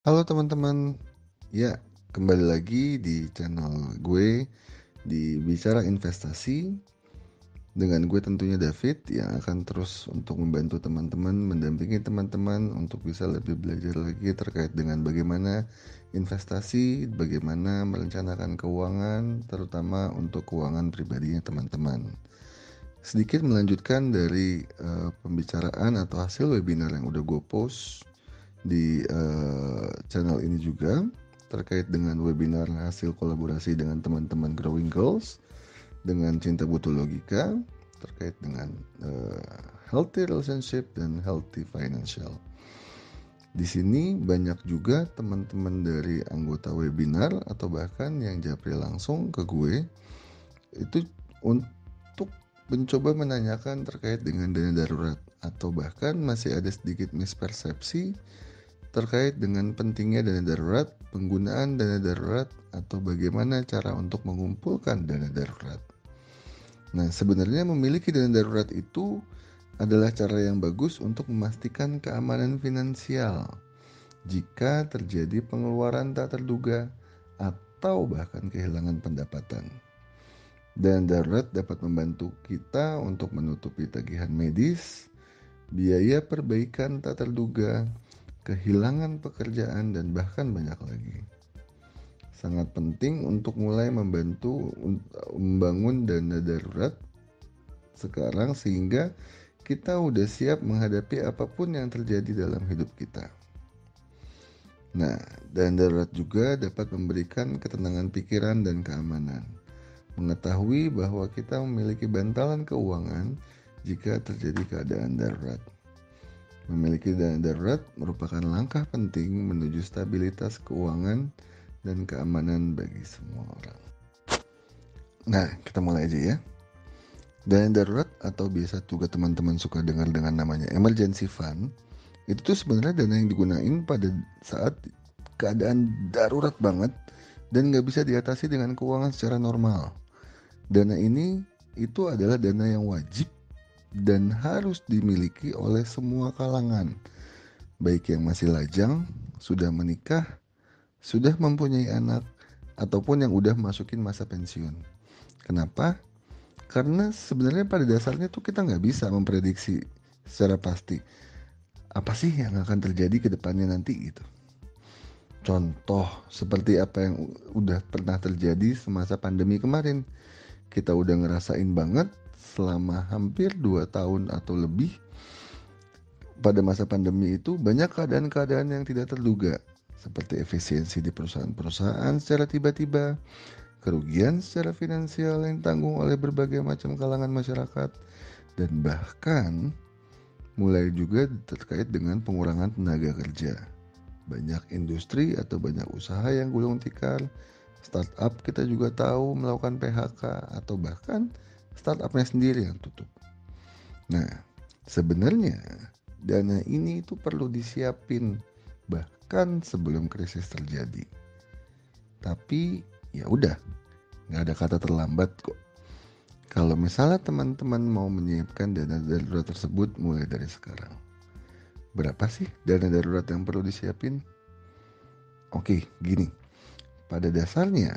Halo teman-teman, ya kembali lagi di channel gue di Bicara Investasi dengan gue tentunya David yang akan terus untuk membantu teman-teman, mendampingi teman-teman untuk bisa lebih belajar lagi terkait dengan bagaimana investasi, bagaimana merencanakan keuangan, terutama untuk keuangan pribadinya teman-teman. Sedikit melanjutkan dari pembicaraan atau hasil webinar yang udah gue post di channel ini juga terkait dengan webinar hasil kolaborasi dengan teman-teman Growing Goals dengan Cinta Butuh Logika terkait dengan healthy relationship dan healthy financial. Di sini banyak juga teman-teman dari anggota webinar atau bahkan yang japri langsung ke gue itu untuk mencoba menanyakan terkait dengan dana darurat atau bahkan masih ada sedikit mispersepsi terkait dengan pentingnya dana darurat, penggunaan dana darurat, atau bagaimana cara untuk mengumpulkan dana darurat. Nah, sebenarnya memiliki dana darurat itu adalah cara yang bagus untuk memastikan keamanan finansial jika terjadi pengeluaran tak terduga atau bahkan kehilangan pendapatan. Dana darurat dapat membantu kita untuk menutupi tagihan medis, biaya perbaikan tak terduga, kehilangan pekerjaan, dan bahkan banyak lagi. Sangat penting untuk mulai membantu membangun dana darurat sekarang sehingga kita udah siap menghadapi apapun yang terjadi dalam hidup kita. Nah, dana darurat juga dapat memberikan ketenangan pikiran dan keamanan. Mengetahui bahwa kita memiliki bantalan keuangan jika terjadi keadaan darurat. Memiliki dana darurat merupakan langkah penting menuju stabilitas keuangan dan keamanan bagi semua orang. Nah, kita mulai aja ya. Dana darurat atau biasa juga teman-teman suka dengar dengan namanya emergency fund, itu tuh sebenarnya dana yang digunain pada saat keadaan darurat banget dan nggak bisa diatasi dengan keuangan secara normal. Dana ini itu adalah dana yang wajib dan harus dimiliki oleh semua kalangan, baik yang masih lajang, sudah menikah, sudah mempunyai anak, ataupun yang udah masukin masa pensiun. Kenapa? Karena sebenarnya pada dasarnya tuh kita nggak bisa memprediksi secara pasti apa sih yang akan terjadi ke depannya nanti gitu. Contoh seperti apa yang udah pernah terjadi semasa pandemi kemarin. Kita udah ngerasain banget selama hampir 2 tahun atau lebih pada masa pandemi itu banyak keadaan-keadaan yang tidak terduga seperti efisiensi di perusahaan-perusahaan secara tiba-tiba, kerugian secara finansial yang ditanggung oleh berbagai macam kalangan masyarakat, dan bahkan mulai juga terkait dengan pengurangan tenaga kerja. Banyak industri atau banyak usaha yang gulung tikar, startup kita juga tahu melakukan PHK atau bahkan startupnya sendiri yang tutup. Nah, sebenarnya dana ini itu perlu disiapin bahkan sebelum krisis terjadi. Tapi ya udah, nggak ada kata terlambat kok. Kalau misalnya teman-teman mau menyiapkan dana darurat tersebut mulai dari sekarang. Berapa sih dana darurat yang perlu disiapin? Oke, gini. Pada dasarnya,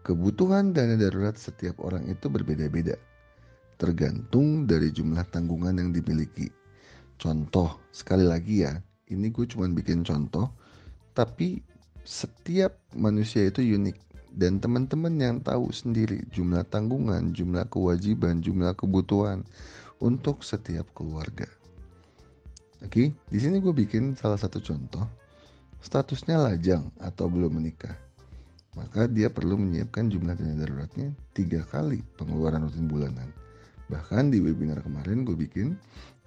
kebutuhan dana darurat setiap orang itu berbeda-beda, tergantung dari jumlah tanggungan yang dimiliki. Contoh, sekali lagi ya, ini gue cuma bikin contoh, tapi setiap manusia itu unik. Dan teman-teman yang tahu sendiri jumlah tanggungan, jumlah kewajiban, jumlah kebutuhan untuk setiap keluarga. Oke, di sini gue bikin salah satu contoh. Statusnya lajang atau belum menikah. Maka dia perlu menyiapkan jumlah dana daruratnya 3 kali pengeluaran rutin bulanan. Bahkan di webinar kemarin gue bikin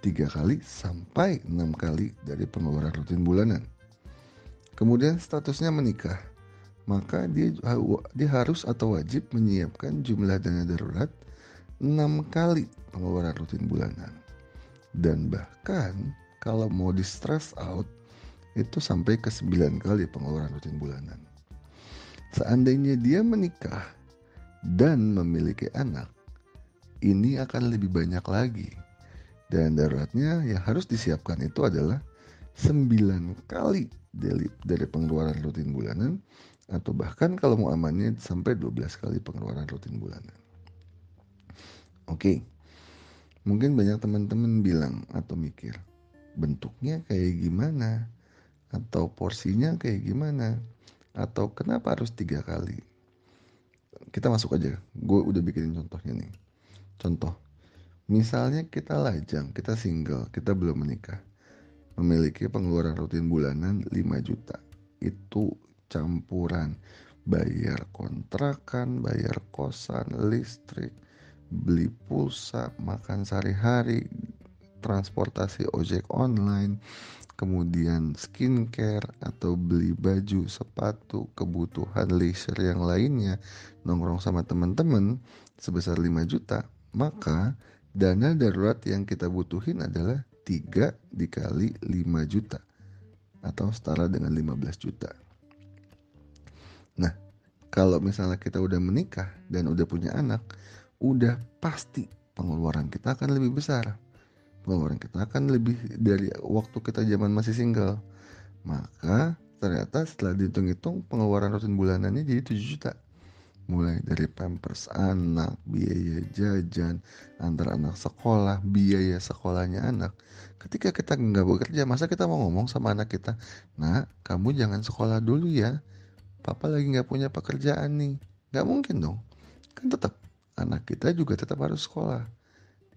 3 kali sampai 6 kali dari pengeluaran rutin bulanan. Kemudian statusnya menikah. Maka dia harus atau wajib menyiapkan jumlah dana darurat 6 kali pengeluaran rutin bulanan. Dan bahkan kalau mau di stress out itu sampai ke 9 kali pengeluaran rutin bulanan. Seandainya dia menikah dan memiliki anak, ini akan lebih banyak lagi. Dan daruratnya yang harus disiapkan itu adalah 9 kali dari pengeluaran rutin bulanan, atau bahkan kalau mau amannya sampai 12 kali pengeluaran rutin bulanan. Oke, mungkin banyak teman-teman bilang atau mikir, bentuknya kayak gimana? Atau porsinya kayak gimana? Atau kenapa harus 3 kali? Kita masuk aja, gue udah bikinin contohnya nih. Contoh, misalnya kita lajang, kita single, kita belum menikah, memiliki pengeluaran rutin bulanan 5 juta. Itu campuran bayar kontrakan, bayar kosan, listrik, beli pulsa, makan sehari-hari, transportasi ojek online, kemudian skincare atau beli baju, sepatu, kebutuhan leisure yang lainnya, nongkrong sama teman-teman sebesar 5 juta, maka dana darurat yang kita butuhin adalah 3 dikali 5 juta atau setara dengan 15 juta. Nah, kalau misalnya kita udah menikah dan udah punya anak, udah pasti pengeluaran kita akan lebih besar. Pengeluaran kita akan lebih dari waktu kita zaman masih single. Maka ternyata setelah dihitung-hitung pengeluaran rutin bulanannya jadi 7 juta. Mulai dari pampers anak, biaya jajan, antar anak sekolah, biaya sekolahnya anak. Ketika kita nggak bekerja, masa kita mau ngomong sama anak kita, "Nah, kamu jangan sekolah dulu ya, papa lagi nggak punya pekerjaan nih." Nggak mungkin dong. Kan tetap anak kita juga tetap harus sekolah.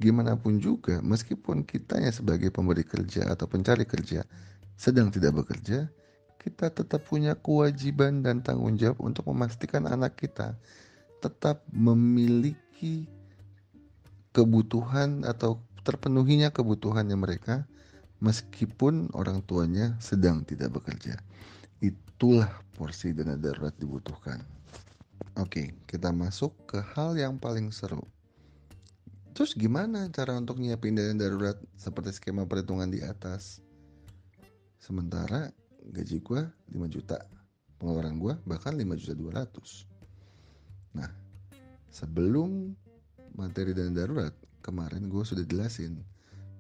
Gimana pun juga, meskipun kitanya sebagai pemberi kerja atau pencari kerja sedang tidak bekerja, kita tetap punya kewajiban dan tanggung jawab untuk memastikan anak kita tetap memiliki kebutuhan atau terpenuhinya kebutuhannya mereka meskipun orang tuanya sedang tidak bekerja. Itulah porsi dana darurat dibutuhkan. Oke, kita masuk ke hal yang paling seru. Terus gimana cara untuk nyiapin dana darurat seperti skema perhitungan di atas? Sementara gaji gue 5 juta, pengeluaran gue bahkan 5.200.000. Nah, sebelum materi dana darurat, kemarin gue sudah jelasin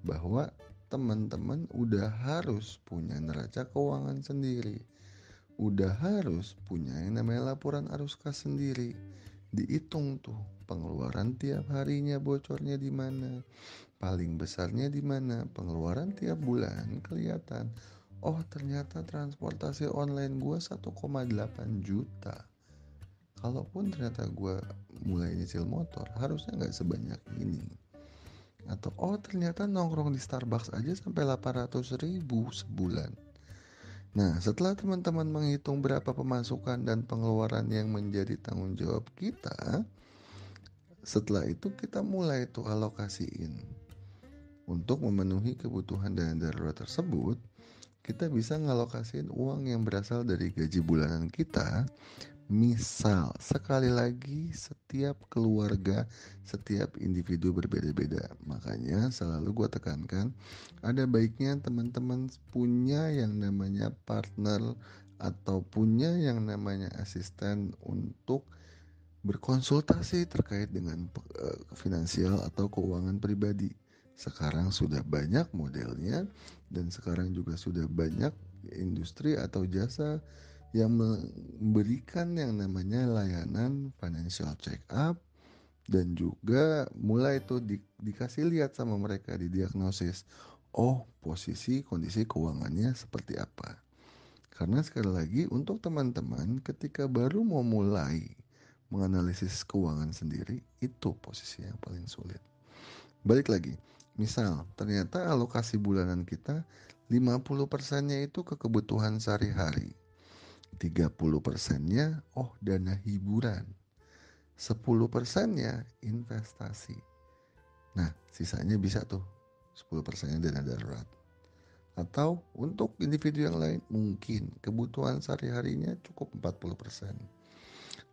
bahwa teman-teman udah harus punya neraca keuangan sendiri. Udah harus punya yang namanya laporan arus kas sendiri. Dihitung tuh pengeluaran tiap harinya bocornya di mana, paling besarnya di mana, pengeluaran tiap bulan kelihatan. Oh, ternyata transportasi online gue 1,8 juta. Kalaupun ternyata gue mulai nyicil motor, harusnya nggak sebanyak ini. Atau oh ternyata nongkrong di Starbucks aja sampai 800.000 sebulan. Nah, setelah teman-teman menghitung berapa pemasukan dan pengeluaran yang menjadi tanggung jawab kita, setelah itu kita mulai tuh alokasiin. Untuk memenuhi kebutuhan dana darurat tersebut, kita bisa ngalokasiin uang yang berasal dari gaji bulanan kita. Misal, sekali lagi setiap keluarga, setiap individu berbeda-beda. Makanya selalu gue tekankan, ada baiknya teman-teman punya yang namanya partner atau punya yang namanya asisten untuk berkonsultasi terkait dengan finansial atau keuangan pribadi. Sekarang sudah banyak modelnya dan sekarang juga sudah banyak industri atau jasa yang memberikan yang namanya layanan financial check up, dan juga mulai tuh dikasih lihat sama mereka, didiagnosis, oh posisi kondisi keuangannya seperti apa. Karena sekali lagi untuk teman-teman ketika baru mau mulai menganalisis keuangan sendiri, itu posisi yang paling sulit. Balik lagi, misal ternyata alokasi bulanan kita 50%-nya itu ke kebutuhan sehari-hari, 30%-nya dana hiburan, 10%-nya investasi. Nah, sisanya bisa tuh 10%-nya dana darurat. Atau untuk individu yang lain mungkin kebutuhan sehari-harinya cukup 40%.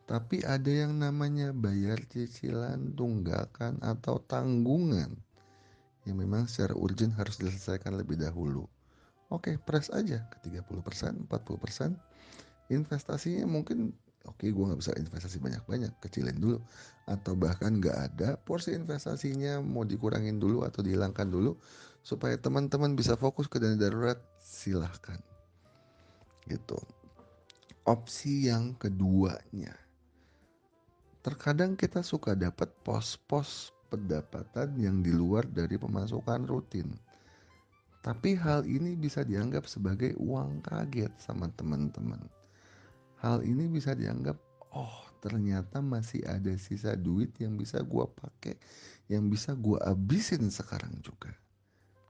Tapi ada yang namanya bayar cicilan, tunggakan, atau tanggungan yang memang secara urgent harus diselesaikan lebih dahulu. Oke, press aja ke 30%, 40%. Investasinya mungkin gue gak bisa investasi banyak-banyak, kecilin dulu. Atau bahkan gak ada, porsi investasinya mau dikurangin dulu atau dihilangkan dulu supaya teman-teman bisa fokus ke dana darurat, silahkan gitu. Opsi yang keduanya, terkadang kita suka dapat pos-pos pendapatan yang di luar dari pemasukan rutin. Tapi hal ini bisa dianggap sebagai uang kaget sama teman-teman. Hal ini bisa dianggap, oh ternyata masih ada sisa duit yang bisa gua pakai, yang bisa gua habisin sekarang juga.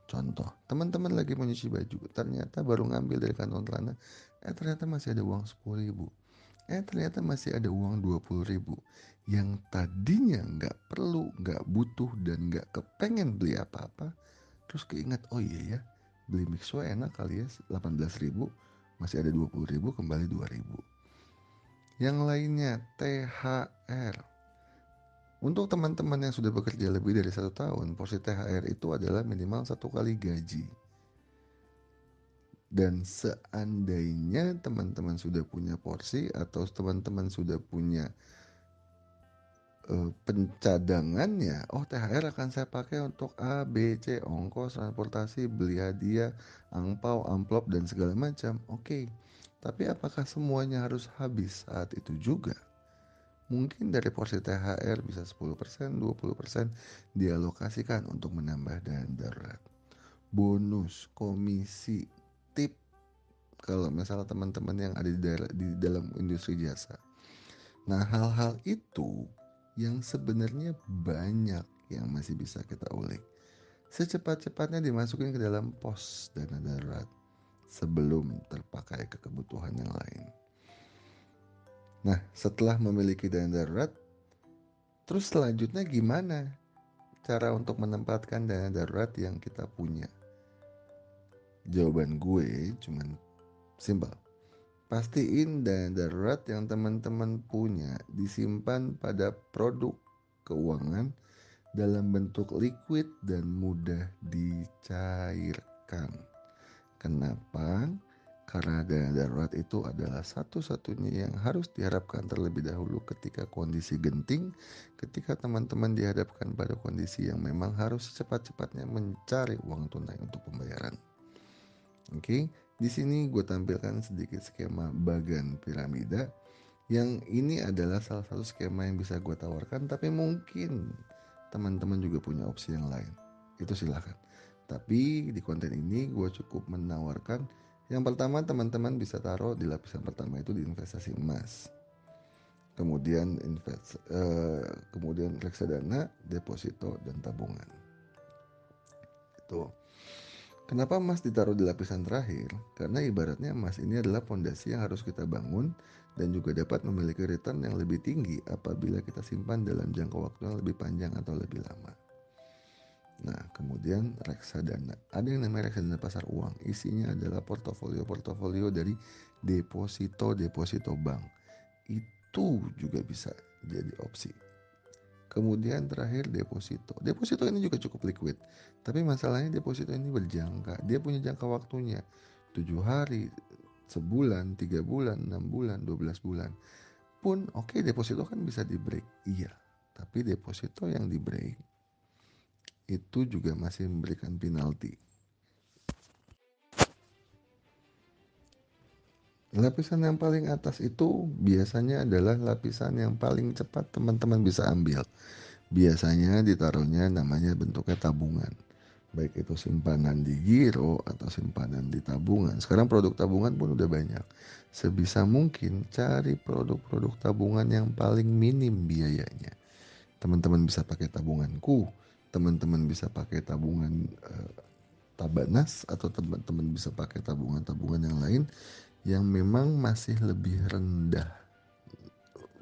Contoh, teman-teman lagi mau nyuci baju, ternyata baru ngambil dari kantong celana, ternyata masih ada uang 10.000. Ternyata masih ada uang 20.000 yang tadinya nggak perlu, nggak butuh, dan nggak kepengen beli apa-apa. Terus keinget, oh iya ya, beli mixo enak kali ya, 18.000, masih ada 20.000, kembali 2.000. Yang lainnya, THR. Untuk teman-teman yang sudah bekerja lebih dari 1 tahun, porsi THR itu adalah minimal 1 kali gaji. Dan seandainya teman-teman sudah punya porsi atau teman-teman sudah punya pencadangannya, oh THR akan saya pakai untuk A, B, C, ongkos, transportasi, beli hadiah, angpau, amplop, dan segala macam. Oke, tapi apakah semuanya harus habis saat itu juga? Mungkin dari porsi THR bisa 10%, 20% dialokasikan untuk menambah dana darurat. Bonus, komisi, tip, kalau misalnya teman-teman yang ada di dalam industri jasa. Nah, hal-hal itu yang sebenarnya banyak yang masih bisa kita ulik. Secepat-cepatnya dimasukin ke dalam pos dana darurat sebelum terpakai ke kebutuhan yang lain. Nah, setelah memiliki dana darurat, terus selanjutnya gimana cara untuk menempatkan dana darurat yang kita punya? Jawaban gue cuman simpel. Pastiin dana darurat yang teman-teman punya disimpan pada produk keuangan dalam bentuk liquid dan mudah dicairkan. Kenapa? Karena dana darurat itu adalah satu-satunya yang harus diharapkan terlebih dahulu ketika kondisi genting, ketika teman-teman dihadapkan pada kondisi yang memang harus secepat-cepatnya mencari uang tunai untuk pembayaran. Oke, di sini gue tampilkan sedikit skema bagan piramida, yang ini adalah salah satu skema yang bisa gue tawarkan, tapi mungkin teman-teman juga punya opsi yang lain. Itu silahkan. Tapi di konten ini gue cukup menawarkan, yang pertama teman-teman bisa taruh di lapisan pertama itu di investasi emas. Kemudian reksadana, deposito, dan tabungan. Itu. Kenapa emas ditaruh di lapisan terakhir? Karena ibaratnya emas ini adalah fondasi yang harus kita bangun dan juga dapat memiliki return yang lebih tinggi apabila kita simpan dalam jangka waktu yang lebih panjang atau lebih lama. Nah, kemudian reksadana. Ada yang namanya reksadana pasar uang. Isinya adalah portofolio dari deposito bank. Itu juga bisa jadi opsi. Kemudian terakhir deposito. Deposito ini juga cukup liquid. Tapi masalahnya deposito ini berjangka. Dia punya jangka waktunya. 7 hari, sebulan, 3 bulan, 6 bulan, 12 bulan. Pun oke, deposito kan bisa di break. Iya. Tapi deposito yang di break itu juga masih memberikan penalti. Lapisan yang paling atas itu biasanya adalah lapisan yang paling cepat teman-teman bisa ambil. Biasanya ditaruhnya namanya bentuknya tabungan. Baik itu simpanan di giro atau simpanan di tabungan. Sekarang produk tabungan pun udah banyak. Sebisa mungkin cari produk-produk tabungan yang paling minim biayanya. Teman-teman bisa pakai tabunganku, teman-teman bisa pakai tabungan Tabanas, atau teman-teman bisa pakai tabungan-tabungan yang lain yang memang masih lebih rendah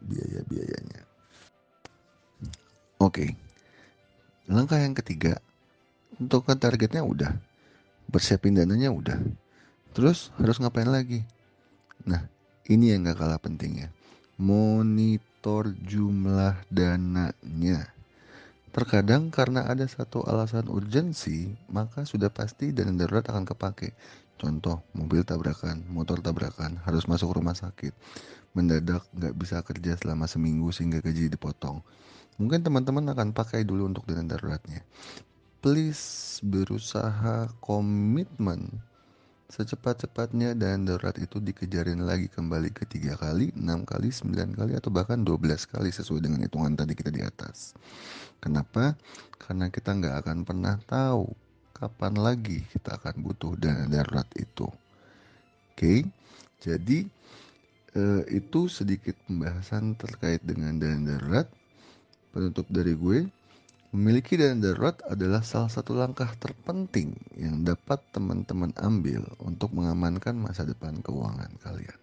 biaya-biayanya. Oke, langkah yang ketiga, untuk targetnya udah, bersiapin dananya udah. Terus harus ngapain lagi? Nah, ini yang gak kalah pentingnya. Monitor jumlah dananya. Terkadang karena ada satu alasan urgensi, maka sudah pasti dana darurat akan kepake. Contoh, mobil tabrakan, motor tabrakan, harus masuk rumah sakit. Mendadak gak bisa kerja selama seminggu sehingga gaji dipotong. Mungkin teman-teman akan pakai dulu untuk dana daruratnya. please berusaha komitmen secepat-cepatnya dana darurat itu dikejarin lagi kembali ke 3 kali, 6 kali, 9 kali, atau bahkan 12 kali sesuai dengan hitungan tadi kita di atas. Kenapa? Karena kita nggak akan pernah tahu kapan lagi kita akan butuh dana darurat itu. Oke, jadi itu sedikit pembahasan terkait dengan dana darurat. Penutup dari gue, memiliki dana darurat adalah salah satu langkah terpenting yang dapat teman-teman ambil untuk mengamankan masa depan keuangan kalian.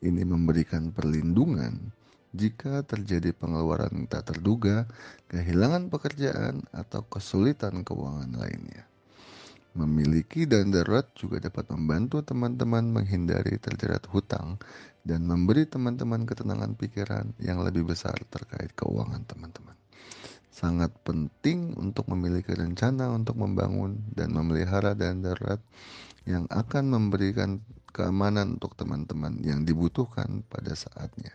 Ini memberikan perlindungan jika terjadi pengeluaran tak terduga, kehilangan pekerjaan, atau kesulitan keuangan lainnya. Memiliki dana darurat juga dapat membantu teman-teman menghindari terjerat hutang dan memberi teman-teman ketenangan pikiran yang lebih besar terkait keuangan teman-teman. Sangat penting untuk memiliki rencana untuk membangun dan memelihara dana darurat yang akan memberikan keamanan untuk teman-teman yang dibutuhkan pada saatnya.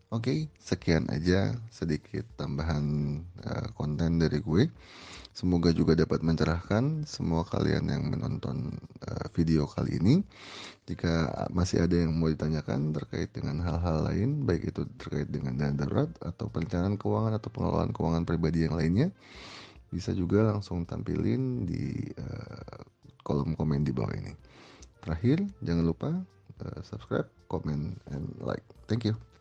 Oke, sekian aja sedikit tambahan konten dari gue. Semoga juga dapat mencerahkan semua kalian yang menonton video kali ini. Jika masih ada yang mau ditanyakan terkait dengan hal-hal lain, baik itu terkait dengan dana darurat atau perencanaan keuangan atau pengelolaan keuangan pribadi yang lainnya, bisa juga langsung tampilin di kolom komen di bawah ini. Terakhir, jangan lupa subscribe, comment, and like. Thank you.